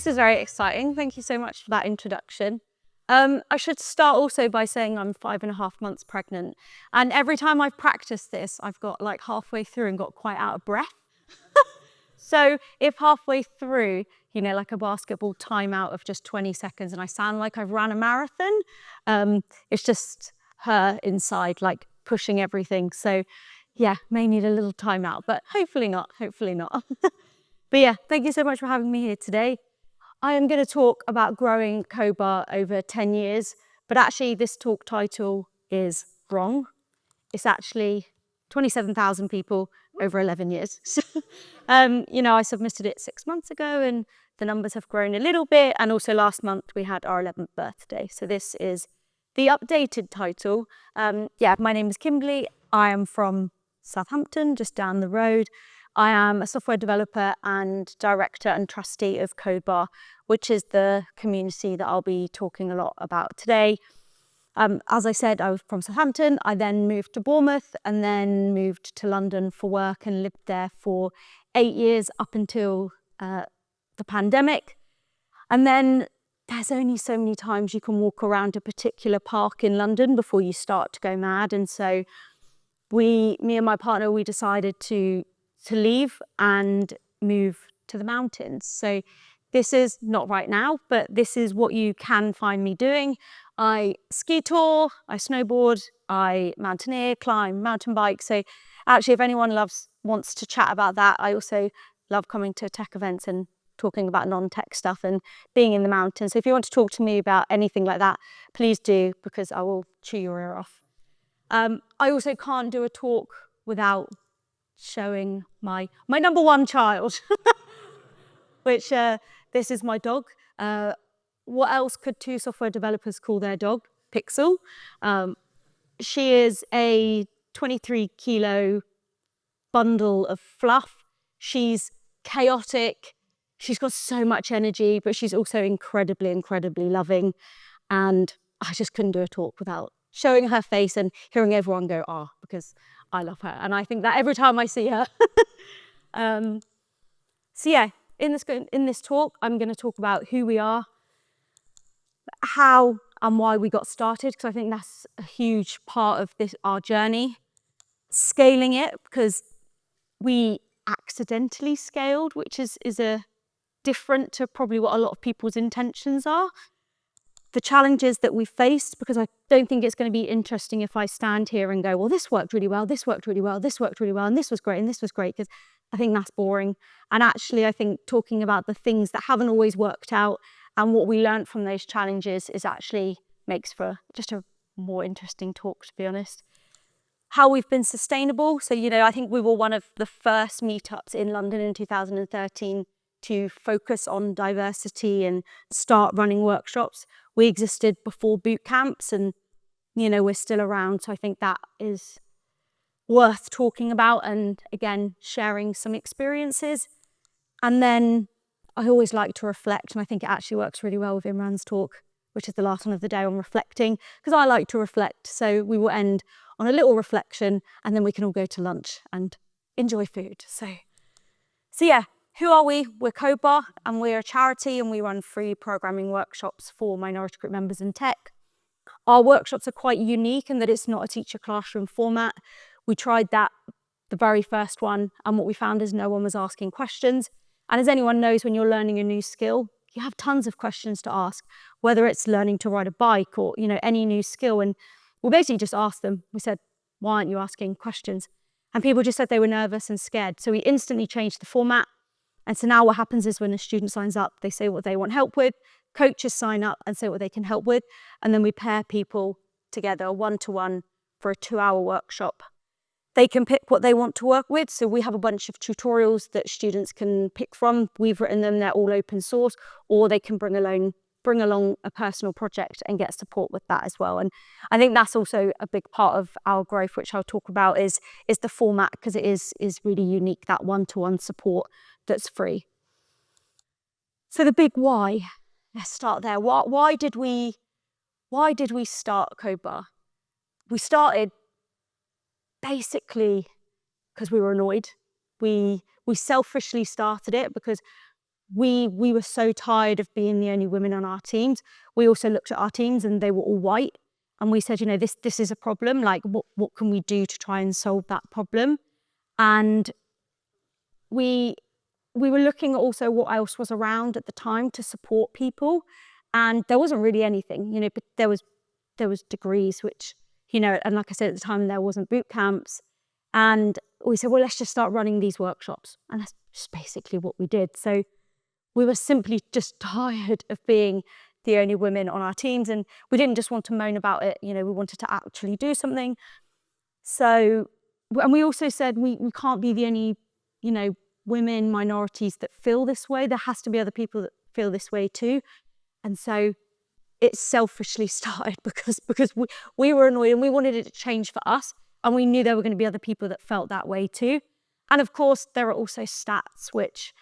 is very exciting. Thank you so much for that introduction. I should start also by saying I'm 5.5 months pregnant. And every time I've practiced this, I've got like halfway through and got quite out of breath. So if halfway through, you know, like a basketball timeout of just 20 seconds and I sound like I've ran a marathon, it's just her inside, like pushing everything. So yeah, may need a little timeout, but hopefully not, hopefully not. But yeah, thank you so much for having me here today. I am going to talk about growing COBA over 10 years, but actually this talk title is wrong. It's actually 27,000 people over 11 years. You know, I submitted it 6 months ago and the numbers have grown a little bit. And also last month we had our 11th birthday. So this is the updated title. Yeah, my name is Kimberley. I am from Southampton, just down the road. I am a software developer and director and trustee of COBA, which is the community that I'll be talking a lot about today. As I said, I was from Southampton. I then moved to Bournemouth and then moved to London for work and lived there for 8 years up until the pandemic. And then there's only so many times you can walk around a particular park in London before you start to go mad. And so me and my partner, we decided to leave and move to the mountains. So this is not right now, but this is what you can find me doing. I ski tour, I snowboard, I mountaineer, climb, mountain bike. So actually, if anyone wants to chat about that, I also love coming to tech events and talking about non-tech stuff and being in the mountains. So if you want to talk to me about anything like that, please do, because I will chew your ear off. I also can't do a talk without showing my number one child, which this is my dog. What else could two software developers call their dog? Pixel. She is a 23 kilo bundle of fluff. She's chaotic. She's got so much energy, but she's also incredibly, incredibly loving. And I just couldn't do a talk without showing her face and hearing everyone go, "Ah," because I love her. And I think that every time I see her. So yeah, in this talk, I'm going to talk about who we are, how and why we got started, because I think that's a huge part of our journey. Scaling it, because we accidentally scaled, which is a different to probably what a lot of people's intentions are. The challenges that we faced, because I don't think it's going to be interesting if I stand here and go, well, this worked really well, this worked really well, this worked really well, and this was great, because I think that's boring. And actually, I think talking about the things that haven't always worked out and what we learned from those challenges is actually makes for just a more interesting talk, to be honest. How we've been sustainable. So, you know, I think we were one of the first meetups in London in 2013 to focus on diversity and start running workshops. We existed before boot camps and, you know, we're still around. So I think that is worth talking about and, again, sharing some experiences. And then I always like to reflect, and I think it actually works really well with Imran's talk, which is the last one of the day on reflecting, because I like to reflect. So we will end on a little reflection and then we can all go to lunch and enjoy food. So yeah. Who are we? We're COBA and we're a charity and we run free programming workshops for minority group members in tech. Our workshops are quite unique in that it's not a teacher classroom format. We tried that, the very first one, and what we found is no one was asking questions. And as anyone knows, when you're learning a new skill, you have tons of questions to ask, whether it's learning to ride a bike or, you know, any new skill. And we basically just asked them, we said, why aren't you asking questions? And people just said they were nervous and scared. So we instantly changed the format. And so now what happens is when a student signs up, they say what they want help with, coaches sign up and say what they can help with, and then we pair people together one-to-one for a 2-hour workshop. They can pick what they want to work with, so we have a bunch of tutorials that students can pick from. We've written them, they're all open source, or they can bring along a personal project and get support with that as well. And I think that's also a big part of our growth, which I'll talk about, is the format, because it is really unique, that one-to-one support that's free. So the big why, let's start there. Why did we start COBA? We started basically because we were annoyed. We selfishly started it because we were so tired of being the only women on our teams. We also looked at our teams and they were all white. And we said, this is a problem. Like, what can we do to try and solve that problem? And we were looking at also what else was around at the time to support people. And there wasn't really anything, but there was degrees, which, and like I said at the time, there wasn't boot camps. And we said, well, let's just start running these workshops. And that's just basically what we did. So we were simply just tired of being the only women on our teams. And we didn't just want to moan about it. We wanted to actually do something. So, and we also said we can't be the only, women, minorities that feel this way. There has to be other people that feel this way too. And so it selfishly started because we were annoyed and we wanted it to change for us. And we knew there were going to be other people that felt that way too. And of course, there are also stats which,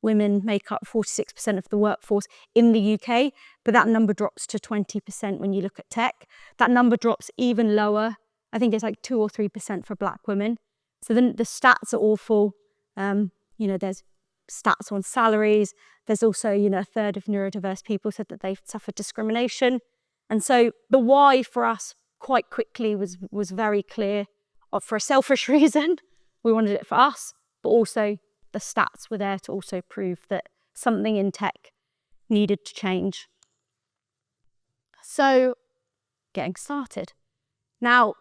women make up 46% of the workforce in the UK, but that number drops to 20% when you look at tech. That number drops even lower. I think it's like 2 or 3% for Black women. So then the stats are awful. There's stats on salaries. There's also, a third of neurodiverse people said that they've suffered discrimination. And so the why for us quite quickly was very clear. For a selfish reason, we wanted it for us, but also the stats were there to also prove that something in tech needed to change. So getting started. Now,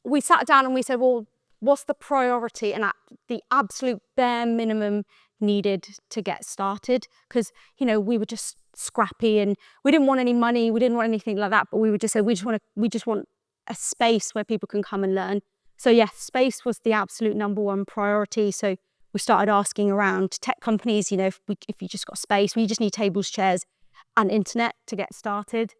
we sat down and we said, well, what's the priority and the absolute bare minimum needed to get started? Because, we were just scrappy and we didn't want any money. We didn't want anything like that. But we would just say, we just want a space where people can come and learn. So yes, space was the absolute number one priority. So we started asking around tech companies, if you just got space, we just need tables, chairs and internet to get started.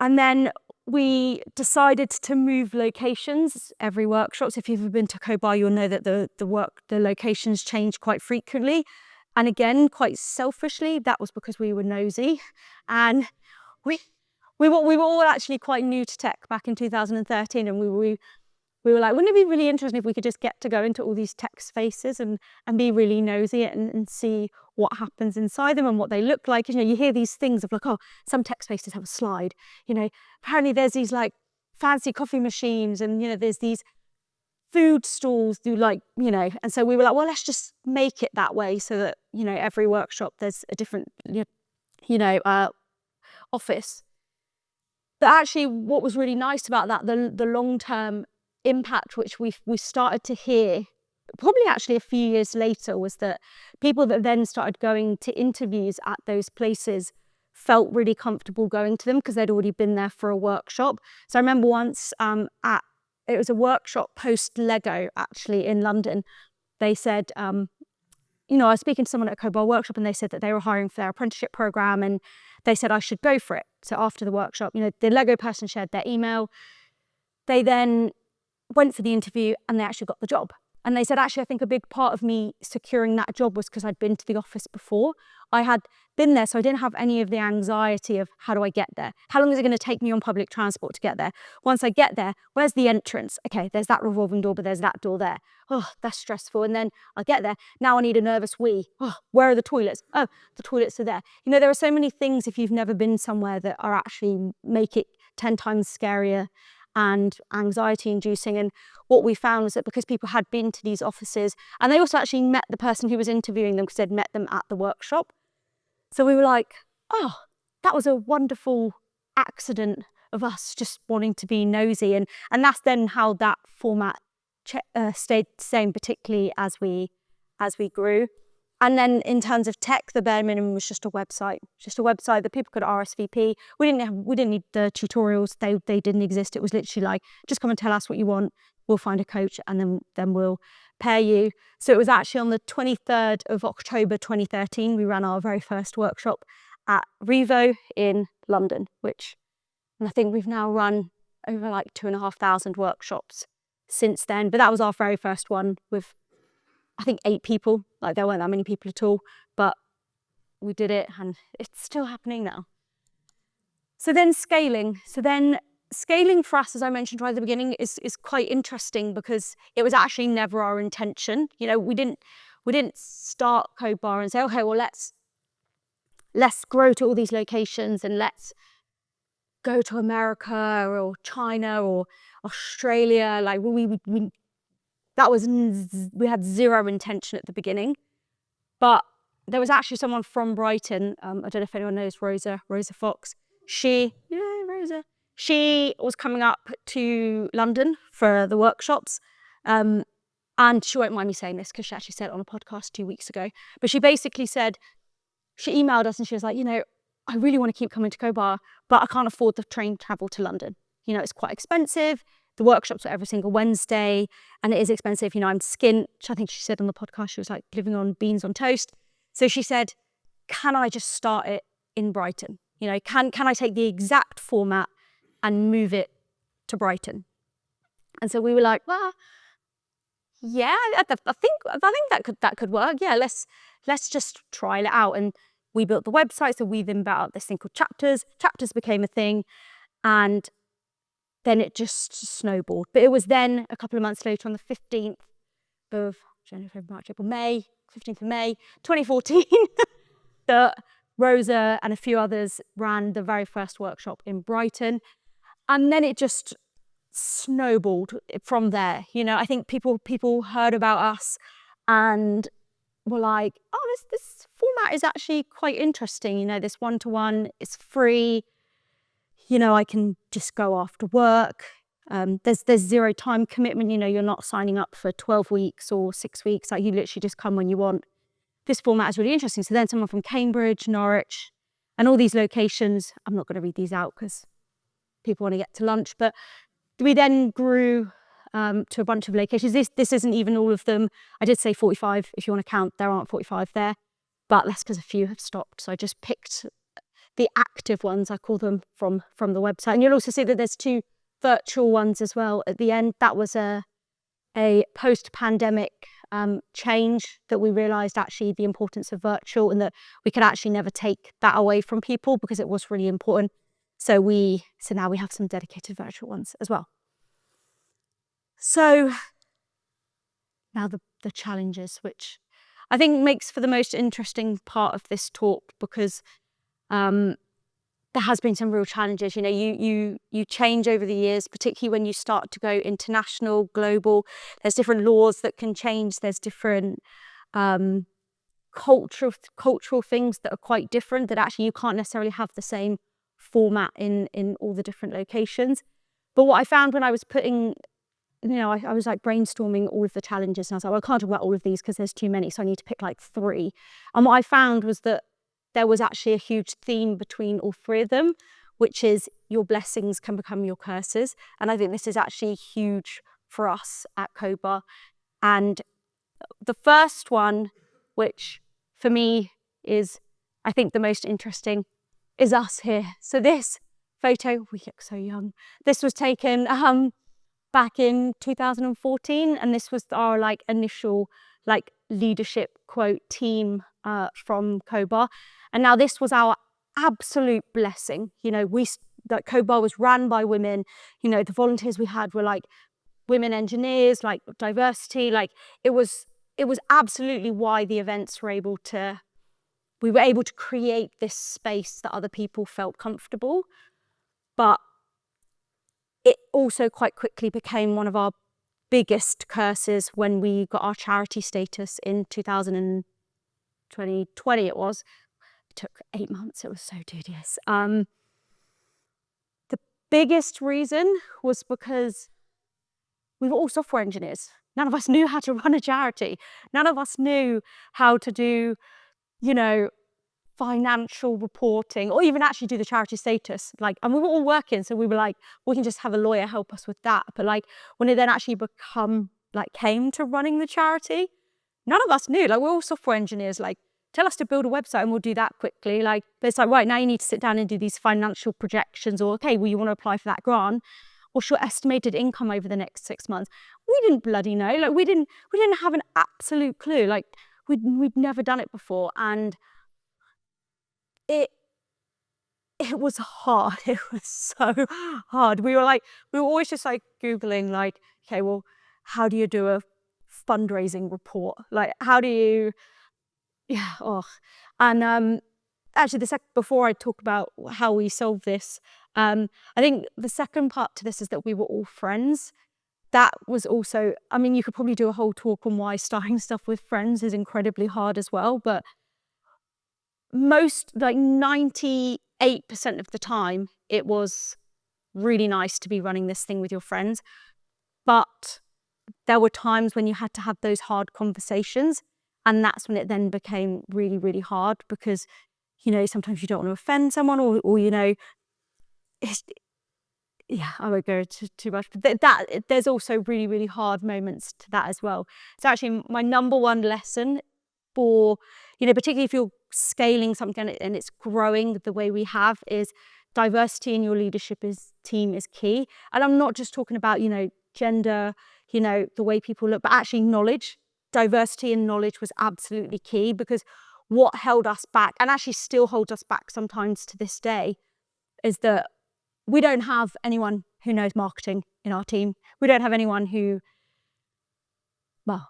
And then we decided to move locations every workshop. So if you've ever been to Cobar, you'll know that the locations change quite frequently. And again, quite selfishly, that was because we were nosy. And we were all actually quite new to tech back in 2013. And we were like, wouldn't it be really interesting if we could just get to go into all these tech spaces and be really nosy and see what happens inside them and what they look like. You hear these things of like, oh, some tech spaces have a slide. Apparently there's these like fancy coffee machines and, there's these food stalls and so we were like, well, let's just make it that way so that, every workshop there's a different, office. But actually what was really nice about that, the long-term impact which we started to hear probably actually a few years later, was that people that then started going to interviews at those places felt really comfortable going to them because they'd already been there for a workshop. So I remember once it was a workshop post Lego actually in London. They said, I was speaking to someone at a Cobar workshop and they said that they were hiring for their apprenticeship program and they said I should go for it. So after the workshop, the Lego person shared their email. They then went for the interview and they actually got the job. And they said, actually, I think a big part of me securing that job was because I'd been to the office before. I had been there, so I didn't have any of the anxiety of how do I get there? How long is it going to take me on public transport to get there? Once I get there, where's the entrance? Okay, there's that revolving door, but there's that door there. Oh, that's stressful. And then I get there. Now I need a nervous wee. Oh, where are the toilets? Oh, the toilets are there. There are so many things if you've never been somewhere that are actually make it 10 times scarier and anxiety inducing. And what we found was that because people had been to these offices and they also actually met the person who was interviewing them because they'd met them at the workshop. So we were like, oh, that was a wonderful accident of us just wanting to be nosy. And that's then how that format stayed the same, particularly as we grew. And then in terms of tech, the bare minimum was just a website that people could RSVP. We didn't need the tutorials. They didn't exist. It was literally like, just come and tell us what you want. We'll find a coach and then we'll pair you. So it was actually on the 23rd of October 2013, we ran our very first workshop at Revo in London, and I think we've now run over like 2,500 workshops since then. But that was our very first one with, I think, 8 people. Like there weren't that many people at all, but we did it and it's still happening now. So then scaling for us, as I mentioned right at the beginning, is quite interesting because it was actually never our intention. We didn't We didn't start Code Bar and say, okay, well, let's grow to all these locations and let's go to America or China or Australia. Like we had zero intention at the beginning. But there was actually someone from Brighton. I don't know if anyone knows Rosa Fox. She was coming up to London for the workshops. And she won't mind me saying this because she actually said it on a podcast 2 weeks ago. But she basically said, she emailed us and she was like, I really want to keep coming to Code Bar, but I can't afford the train travel to London. It's quite expensive. The workshops are every single Wednesday and it is expensive. I'm skint. I think she said on the podcast, she was like living on beans on toast. So she said, can I just start it in Brighton? Can I take the exact format and move it to Brighton? And so we were like, well, yeah, I think that could work. Yeah, let's just trial it out. And we built the website. So we then built out this thing called Chapters. Chapters became a thing. And then it just snowballed. But it was then a couple of months later on the 15th of January, February, March, April, May, 15th of May, 2014, that Rosa and a few others ran the very first workshop in Brighton. And then it just snowballed from there. I think people heard about us and were like, oh, this format is actually quite interesting. This one-to-one is free. I can just go after work. There's zero time commitment. You're not signing up for 12 weeks or 6 weeks. Like you literally just come when you want. This format is really interesting. So then someone from Cambridge, Norwich, and all these locations, I'm not going to read these out because people want to get to lunch, but we then grew to a bunch of locations. This isn't even all of them. I did say 45. If you want to count, there aren't 45 there, but that's because a few have stopped. So I just picked the active ones, I call them, from the website. And you'll also see that there's 2 virtual ones as well at the end. That was a post-pandemic change that we realised actually the importance of virtual and that we could actually never take that away from people because it was really important. So now we have some dedicated virtual ones as well. So now the challenges, which I think makes for the most interesting part of this talk because there has been some real challenges. You change over the years, particularly when you start to go international, global. There's different laws that can change. There's different cultural things that are quite different that actually you can't necessarily have the same format in all the different locations. But what I found when I was putting, I was like brainstorming all of the challenges and I was like, well, I can't talk about all of these because there's too many. So I need to pick like 3. And what I found was that there was actually a huge theme between all 3 of them, which is your blessings can become your curses. And I think this is actually huge for us at Code Bar. And the first one, which for me is, I think, the most interesting, is us here. So this photo, we look so young. This was taken back in 2014, and this was our initial leadership quote team from Code Bar. And now this was our absolute blessing. Code Bar was ran by women. The volunteers we had were women engineers, diversity. It was absolutely why the events were we were able to create this space that other people felt comfortable. But it also quite quickly became one of our biggest curses when we got our charity status in 2020 it was. It took 8 months, it was so tedious. The biggest reason was because we were all software engineers. None of us knew how to run a charity. None of us knew how to do, financial reporting or even actually do the charity status. And we were all working, so we were like, we can just have a lawyer help us with that. But when it then actually came to running the charity, none of us knew. We're all software engineers. Tell us to build a website and we'll do that quickly. But it's right, now you need to sit down and do these financial projections, or okay, well, you want to apply for that grant. What's your estimated income over the next 6 months? We didn't bloody know. We didn't have an absolute clue. We'd never done it before, and it was hard. It was so hard. We were always just Googling okay, well, how do you do a fundraising report. Like, how do you, and actually before I talk about how we solve this, I think the second part to this is that we were all friends. That was also, I mean, you could probably do a whole talk on why starting stuff with friends is incredibly hard as well, but most, like 98% of the time, it was really nice to be running this thing with your friends. But there were times when you had to have those hard conversations, and that's when it then became really, really hard because, sometimes you don't want to offend someone or I won't go too much, but there's also really, really hard moments to that as well. So actually my number one lesson for, particularly if you're scaling something and it's growing the way we have, is diversity in your leadership team is key. And I'm not just talking about, gender, the way people look, but actually knowledge. Diversity and knowledge was absolutely key, because what held us back, and actually still holds us back sometimes to this day, is that we don't have anyone who knows marketing in our team. We don't have anyone who, well,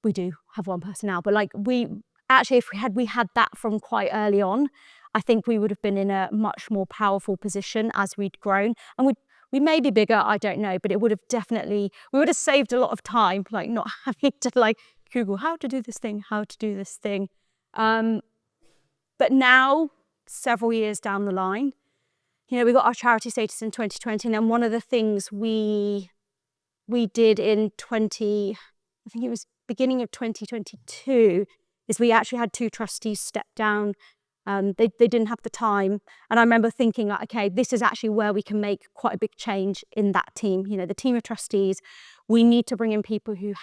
we do have one person now, but like if we had that from quite early on, I think we would have been in a much more powerful position as we'd grown. And we may be bigger, I don't know, but we would have saved a lot of time, like not having to like Google how to do this thing. But now, several years down the line, we got our charity status in 2020, and then one of the things we did in I think it was beginning of 2022, is we actually had 2 trustees step down. They didn't have the time, and I remember thinking, like, okay, this is actually where we can make quite a big change in that team. The team of trustees, we need to bring in people who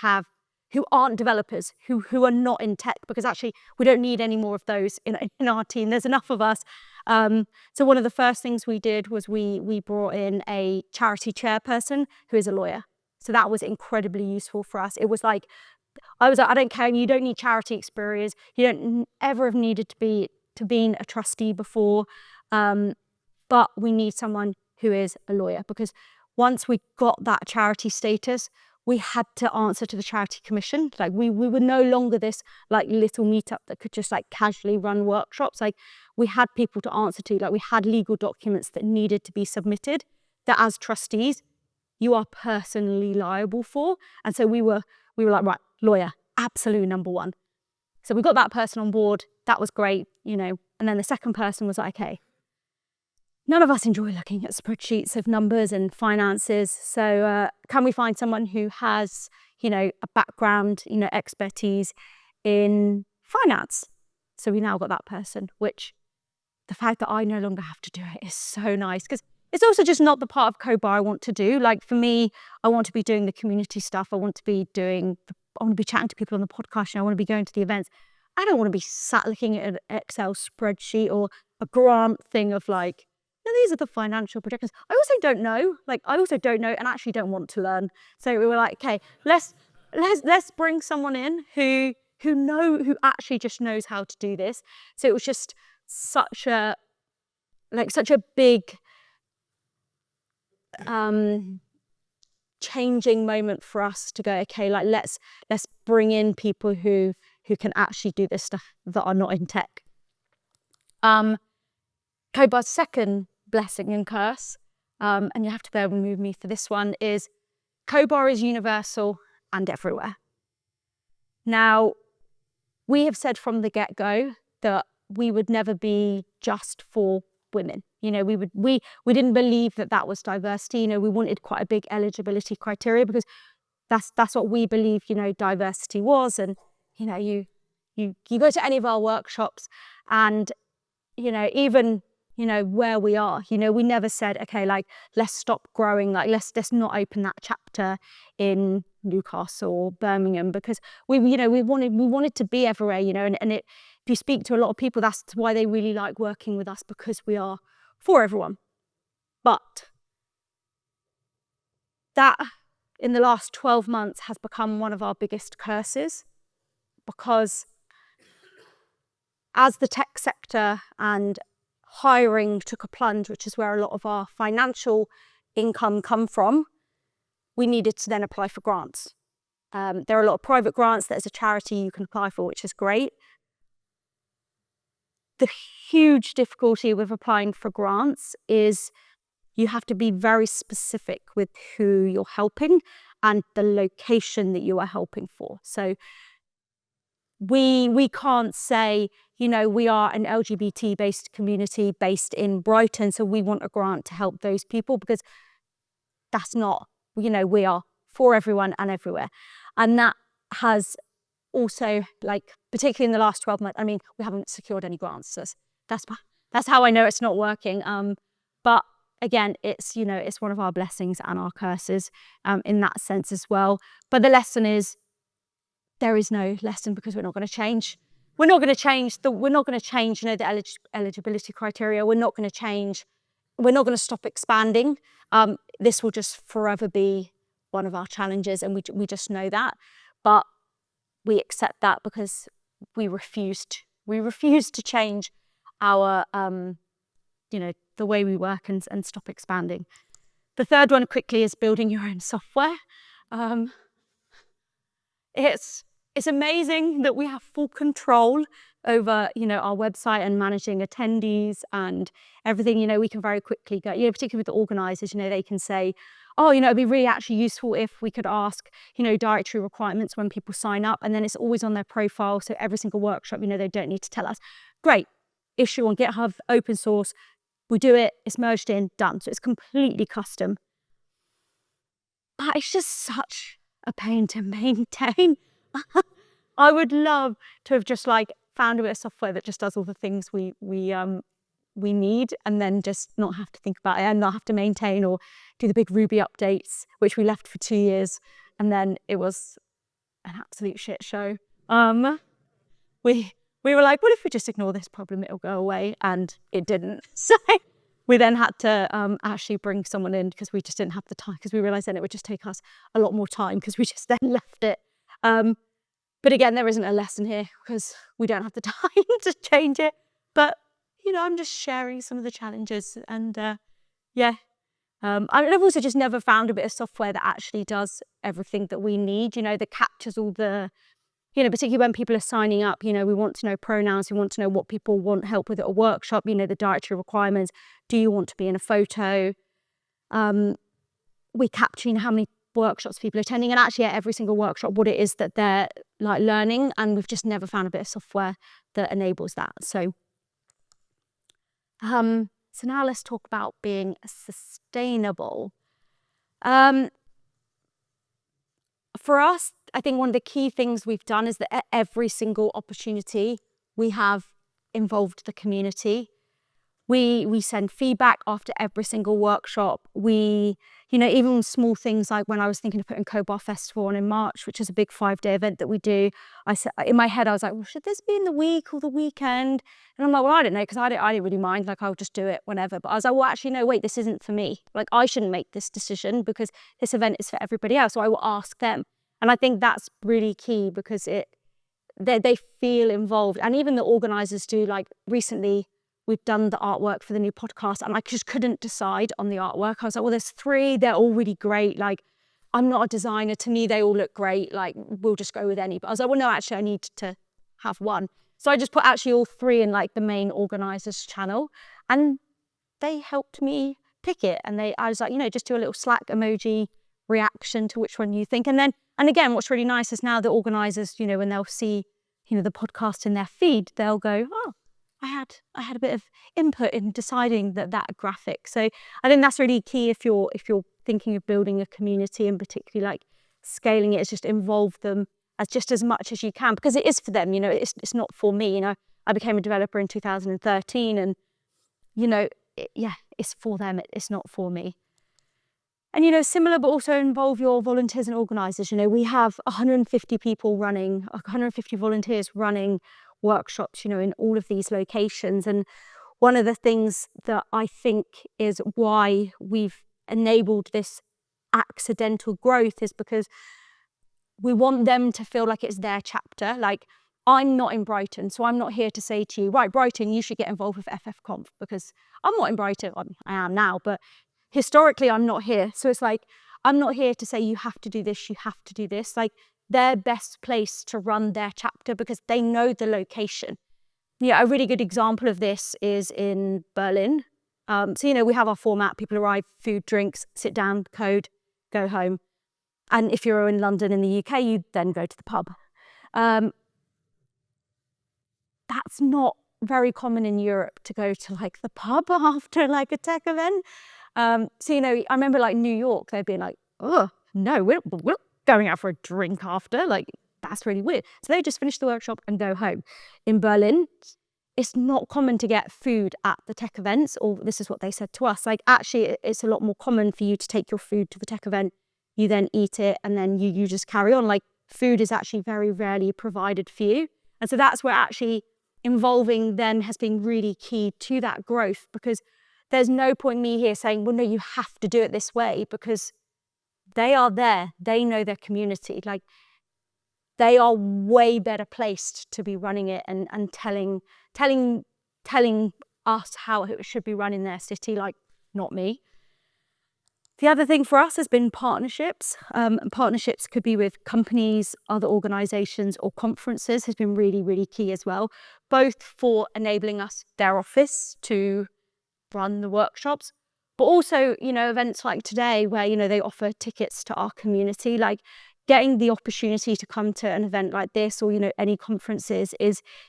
aren't developers, who are not in tech, because actually we don't need any more of those in our team. There's enough of us. So one of the first things we did was we brought in a charity chairperson who is a lawyer. So that was incredibly useful for us. It was like, I was like, I don't care, you don't need charity experience. You don't ever have needed to be a trustee before. But we need someone who is a lawyer, because once we got that charity status, we had to answer to the Charity Commission. Like we were no longer this like little meetup that could just like casually run workshops. Like we had people to answer to. Like we had legal documents that needed to be submitted that as trustees you are personally liable for. And so we were like, right, lawyer, absolute number one. So we got that person on board. That was great, And then the second person was like, okay, none of us enjoy looking at spreadsheets of numbers and finances. So can we find someone who has, a background, expertise in finance? So we now got that person, which the fact that I no longer have to do it is so nice, because it's also just not the part of CoBar I want to do. Like for me, I want to be doing the community stuff. I want to be chatting to people on the podcast. I want to be going to the events. I don't want to be sat looking at an Excel spreadsheet or a grant thing of like, no, these are the financial projections. I also don't know, and actually don't want to learn. So we were like, okay, let's bring someone in who actually just knows how to do this. So it was just such a big changing moment for us to go, okay, like let's bring in people who can actually do this stuff that are not in tech. CoBar's second blessing and curse, and you have to bear with me for this one, is CoBar is universal and everywhere. Now, we have said from the get-go that we would never be just for women. We didn't believe that was diversity. We wanted quite a big eligibility criteria, because that's what we believe, diversity was. And, you go to any of our workshops and, even, where we are, we never said, okay, like, let's stop growing. Like, let's not open that chapter in Newcastle or Birmingham, because we wanted to be everywhere, and if you speak to a lot of people, that's why they really like working with us, because we are for everyone. But that in the last 12 months has become one of our biggest curses, because as the tech sector and hiring took a plunge, which is where a lot of our financial income come from, we needed to then apply for grants. There are a lot of private grants that as a charity you can apply for, which is great. The huge difficulty with applying for grants is you have to be very specific with who you're helping and the location that you are helping for. So we can't say, we are an LGBT-based community based in Brighton, so we want a grant to help those people, because that's not, we are for everyone and everywhere. And that has also, particularly in the last 12 months, we haven't secured any grants. So that's how I know it's not working. But again, it's one of our blessings and our curses in that sense as well. But the lesson is, there is no lesson, because we're not going to change. We're not going to change the eligibility criteria. We're not going to stop expanding. This will just forever be one of our challenges, and we just know that. But we accept that because we refused to change our the way we work and stop expanding. The third one quickly is building your own software. It's amazing that we have full control over our website and managing attendees and everything. We can very quickly go, particularly with the organisers, they can say, oh, it'd be really actually useful if we could ask, dietary requirements when people sign up, and then it's always on their profile. So every single workshop, they don't need to tell us. Great. Issue on GitHub, open source. We do it, it's merged in, done. So it's completely custom. But it's just such a pain to maintain. I would love to have just found a bit of software that just does all the things we need, and then just not have to think about it and not have to maintain or do the big Ruby updates, which we left for 2 years, and then it was an absolute shit show. We were like, what if we just ignore this problem, it'll go away, and it didn't. So we then had to actually bring someone in, because we just didn't have the time, because we realised then it would just take us a lot more time, because we just then left it. But again, there isn't a lesson here, because we don't have the time to change it. But, I'm just sharing some of the challenges. And I've also just never found a bit of software that actually does everything that we need, that captures all the, particularly when people are signing up, we want to know pronouns, we want to know what people want help with at a workshop, the dietary requirements. Do you want to be in a photo? We capture how many workshops people are attending, and actually at every single workshop what it is that they're learning, and we've just never found a bit of software that enables that. So now let's talk about being sustainable. For us, I think one of the key things we've done is that at every single opportunity we have involved the community. We send feedback after every single workshop. We, even small things like when I was thinking of putting Cobar Festival on in March, which is a big 5-day event that we do, I said, in my head, I was like, well, should this be in the week or the weekend? And I'm like, well, I don't know, because I didn't really mind. I'll just do it whenever. But I was like, well, actually, no, wait, this isn't for me. I shouldn't make this decision, because this event is for everybody else. So I will ask them. And I think that's really key, because they feel involved. And even the organisers do. Recently, we've done the artwork for the new podcast, and I just couldn't decide on the artwork. I was like, well, there's 3, they're all really great. I'm not a designer. To me, they all look great. We'll just go with any. But I was like, well, no, actually, I need to have one. So I just put actually all 3 in the main organisers channel, and they helped me pick it. And I was like, just do a little Slack emoji reaction to which one you think. And again, what's really nice is now the organisers, when they'll see, the podcast in their feed, they'll go, oh, I had a bit of input in deciding that graphic. So I think that's really key if you're thinking of building a community, and particularly scaling it, is just involve them as much as you can, because it is for them. It's not for me. I became a developer in 2013, and it's for them. It's not for me. And similar, but also involve your volunteers and organisers. We have 150 volunteers running workshops, in all of these locations. And one of the things that I think is why we've enabled this accidental growth is because we want them to feel like it's their chapter. I'm not in Brighton, so I'm not here to say to you, right, Brighton, you should get involved with FFConf, because I'm not in Brighton. I am now, but historically I'm not here. So it's I'm not here to say you have to do this, you have to do this. they're best placed to run their chapter because they know the location. Yeah, a really good example of this is in Berlin. So, we have our format, people arrive, food, drinks, sit down, code, go home. And if you're in London in the UK, you then go to the pub. That's not very common in Europe to go to like the pub after like a tech event. So, I remember like New York, they'd be like, oh, no, we're going out for a drink after. Like, that's really weird. So they just finish the workshop and go home. In Berlin, it's not common to get food at the tech events, or this is what they said to us. Like, actually, it's a lot more common for you to take your food to the tech event, you then eat it, and then you just carry on. Like, food is actually very rarely provided for you. And so that's where actually involving them has been really key to that growth, because there's no point me here saying, well, no, you have to do it this way, because they are there. They know their community. Like, they are way better placed to be running it and telling us how it should be run in their city, like, not me. The other thing for us has been partnerships. Partnerships could be with companies, other organisations, or conferences has been really, really key as well, both for enabling us, their office, to run the workshops, but also, events like today where, they offer tickets to our community. Like, getting the opportunity to come to an event like this, or, any conferences,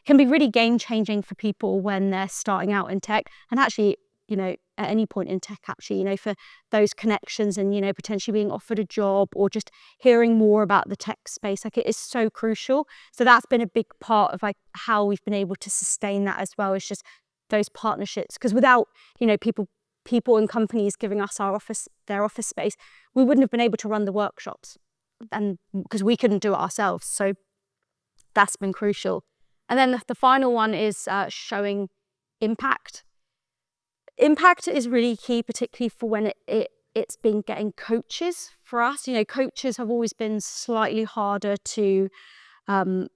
can be really game-changing for people when they're starting out in tech, and actually, at any point in tech, actually, for those connections and, potentially being offered a job or just hearing more about the tech space. Like, it is so crucial. So that's been a big part of like how we've been able to sustain that as well, is just those partnerships. Because without, people and companies giving us their office space, we wouldn't have been able to run the workshops, and because we couldn't do it ourselves. So that's been crucial. And then the final one is showing impact. Impact is really key, particularly for when it's been getting coaches for us. Coaches have always been slightly harder to get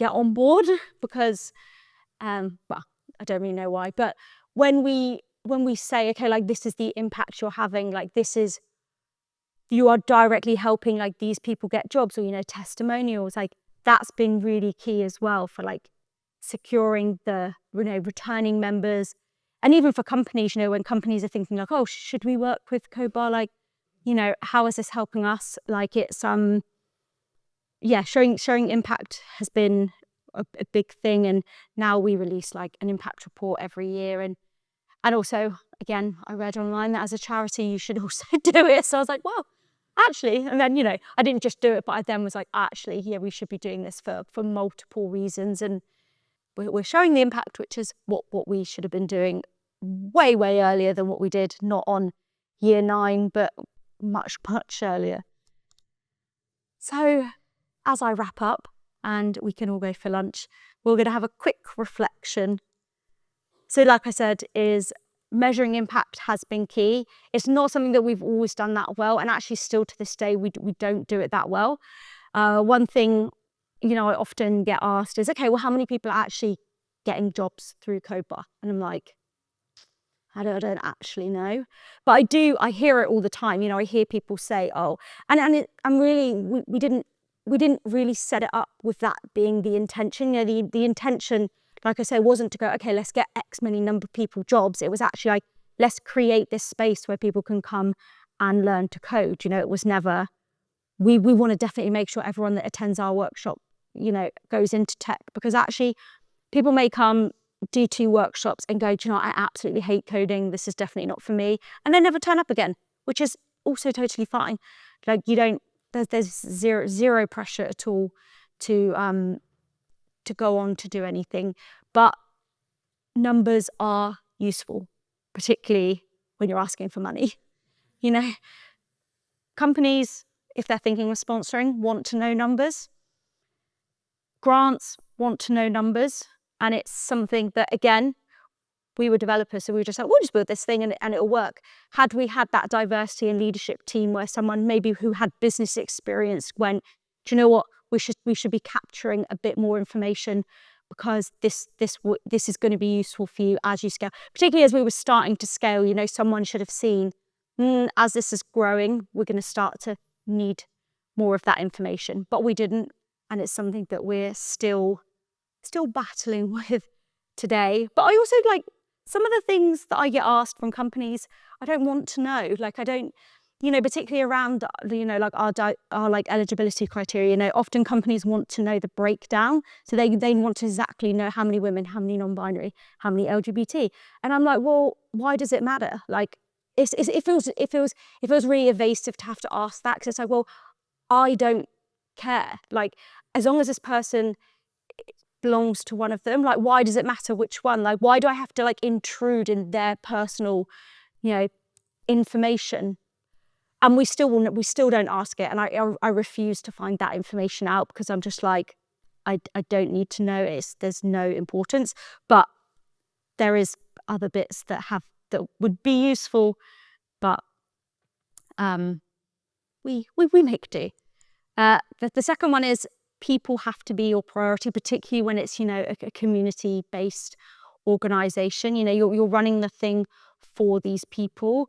on board because, well, I don't really know why, but when we say, okay, like, this is the impact you're having, like, you are directly helping like these people get jobs, or, testimonials, like, that's been really key as well for like securing the, returning members. And even for companies, when companies are thinking like, oh, should we work with CodeBar? Like, how is this helping us? Like, it's, showing impact has been a big thing. And now we release like an impact report every year. And also, again, I read online that as a charity, you should also do it. So I was like, well, actually, and then, I didn't just do it, but I then was like, actually, yeah, we should be doing this for multiple reasons. And we're showing the impact, which is what we should have been doing way, way earlier than what we did, not on year 9, but much, much earlier. So as I wrap up and we can all go for lunch, we're going to have a quick reflection. So like I said, is measuring impact has been key. It's not something that we've always done that well, and actually still to this day, we don't do it that well. One thing, I often get asked is, okay, well, how many people are actually getting jobs through CodeBar? And I'm like, I don't actually know. But I hear it all the time. I hear people say, oh, and really, we didn't really set it up with that being the intention. The intention, like I said, wasn't to go, okay, let's get X many number of people jobs. It was actually like, let's create this space where people can come and learn to code. It was never, we want to definitely make sure everyone that attends our workshop, goes into tech, because actually people may come, do 2 workshops and go, do you know what, I absolutely hate coding. This is definitely not for me. And they never turn up again, which is also totally fine. Like, there's zero pressure at all to go on to do anything. But numbers are useful, particularly when you're asking for money. Companies, if they're thinking of sponsoring, want to know numbers. Grants want to know numbers. And it's something that, again, we were developers, so we were just like, we'll just build this thing and it'll work. Had we had that diversity and leadership team where someone maybe who had business experience went, do you know what, we should be capturing a bit more information, because this is going to be useful for you as you scale. Particularly as we were starting to scale, someone should have seen, as this is growing, we're going to start to need more of that information, but we didn't. And it's something that we're still battling with today. But I also like some of the things that I get asked from companies, I don't want to know. Like I don't, particularly around, like our like eligibility criteria, often companies want to know the breakdown. So they want to exactly know how many women, how many non-binary, how many LGBT. And I'm like, well, why does it matter? Like it feels really evasive to have to ask that, because it's like, well, I don't care. Like as long as this person belongs to one of them, like why does it matter which one? Like why do I have to like intrude in their personal, information? And we still don't ask it, and I refuse to find that information out, because I'm just like, I don't need to know. There's no importance. But there is other bits that would be useful, but we make do. The second one is people have to be your priority, particularly when it's a community-based organisation. You're running the thing for these people,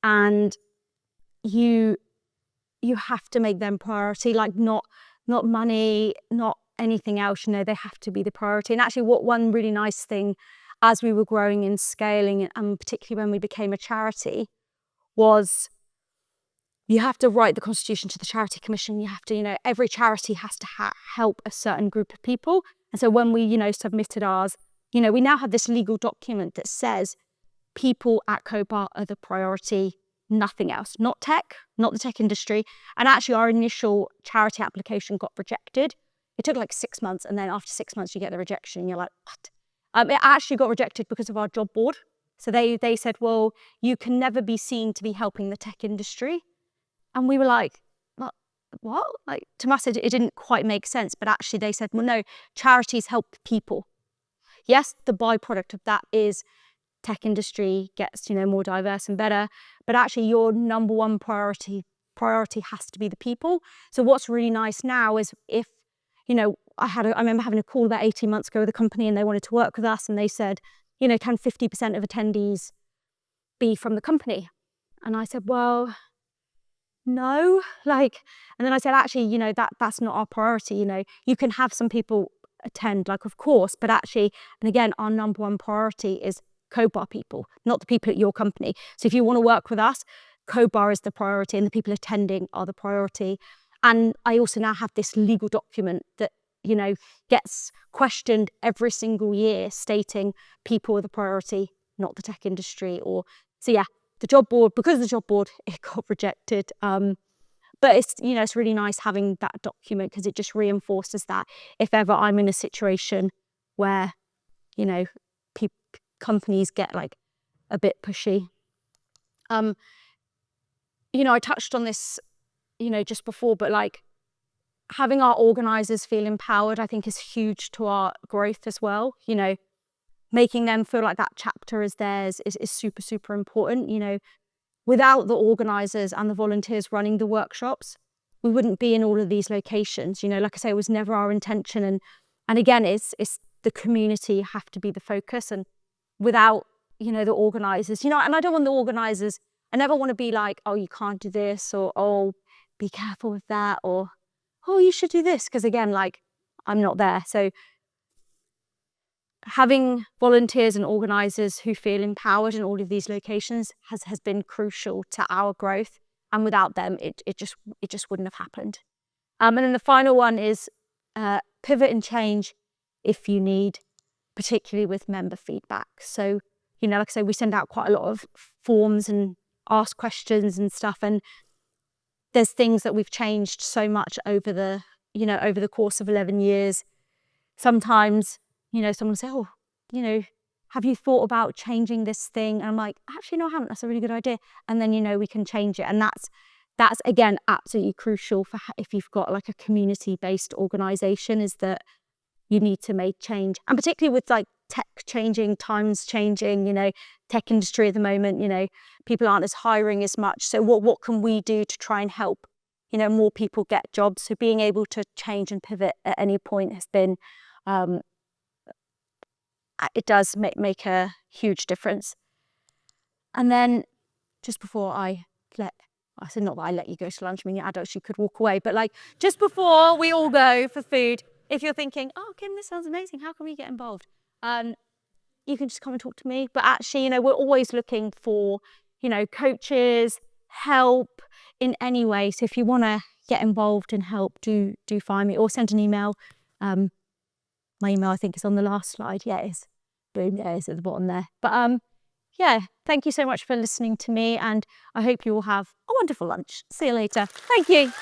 and you have to make them priority, like not money, not anything else. They have to be the priority. And actually, one really nice thing as we were growing and scaling, and particularly when we became a charity, was you have to write the constitution to the Charity Commission. You have to, every charity has to help a certain group of people. And so when we, submitted ours, we now have this legal document that says people at COPAR are the priority, nothing else, not tech, not the tech industry. And actually our initial charity application got rejected. It took like 6 months. And then after 6 months, you get the rejection and you're like, what? It actually got rejected because of our job board. So they said, well, you can never be seen to be helping the tech industry. And we were like, what? Like, to us, it didn't quite make sense. But actually they said, well, no, charities help people. Yes, the byproduct of that is tech industry gets, more diverse and better. But actually your number one priority has to be the people. So what's really nice now is if, I remember having a call about 18 months ago with a company, and they wanted to work with us, and they said, can 50% of attendees be from the company? And I said, well, no, and then I said, actually, that's not our priority. You can have some people attend, of course, but actually, and again, our number one priority is COPAR people, not the people at your company. So if you want to work with us, COPAR is the priority, and the people attending are the priority. And I also now have this legal document that, gets questioned every single year, stating people are the priority, not the tech industry. So yeah, the job board, because of the job board, it got rejected. But it's, it's really nice having that document, because it just reinforces that if ever I'm in a situation where, companies get a bit pushy. I touched on this, just before, but having our organisers feel empowered, I think, is huge to our growth as well. Making them feel like that chapter is theirs is super, super important. Without the organisers and the volunteers running the workshops, we wouldn't be in all of these locations. Like I say, it was never our intention. And again, it's the community have to be the focus. And without, the organisers, and I don't want the organisers, I never want to be like, oh, you can't do this, or, oh, be careful with that, or, oh, you should do this. Because again, I'm not there. So having volunteers and organisers who feel empowered in all of these locations has been crucial to our growth. And without them, it just wouldn't have happened. And then the final one is pivot and change if you need, particularly with member feedback. So, like I say, we send out quite a lot of forms and ask questions and stuff. And there's things that we've changed so much over the course of 11 years. Sometimes, someone will say, oh, have you thought about changing this thing? And I'm like, actually, no, I haven't. That's a really good idea. And then, we can change it. And that's again, absolutely crucial for if you've got a community-based organisation, is that you need to make change. And particularly with tech changing, times changing, tech industry at the moment, people aren't as hiring as much. So what can we do to try and help, more people get jobs? So being able to change and pivot at any point has been, it does make a huge difference. And then just before I I said, not that I let you go to lunch, I mean, you're adults, you could walk away, but like just before we all go for food, if you're thinking, oh, Kim, this sounds amazing, how can we get involved? You can just come and talk to me. But actually, we're always looking for, coaches, help in any way. So if you want to get involved and help, do find me or send an email. My email, I think, is on the last slide. Yeah, it is. Boom, yeah, it's at the bottom there. But yeah, thank you so much for listening to me, and I hope you all have a wonderful lunch. See you later. Thank you.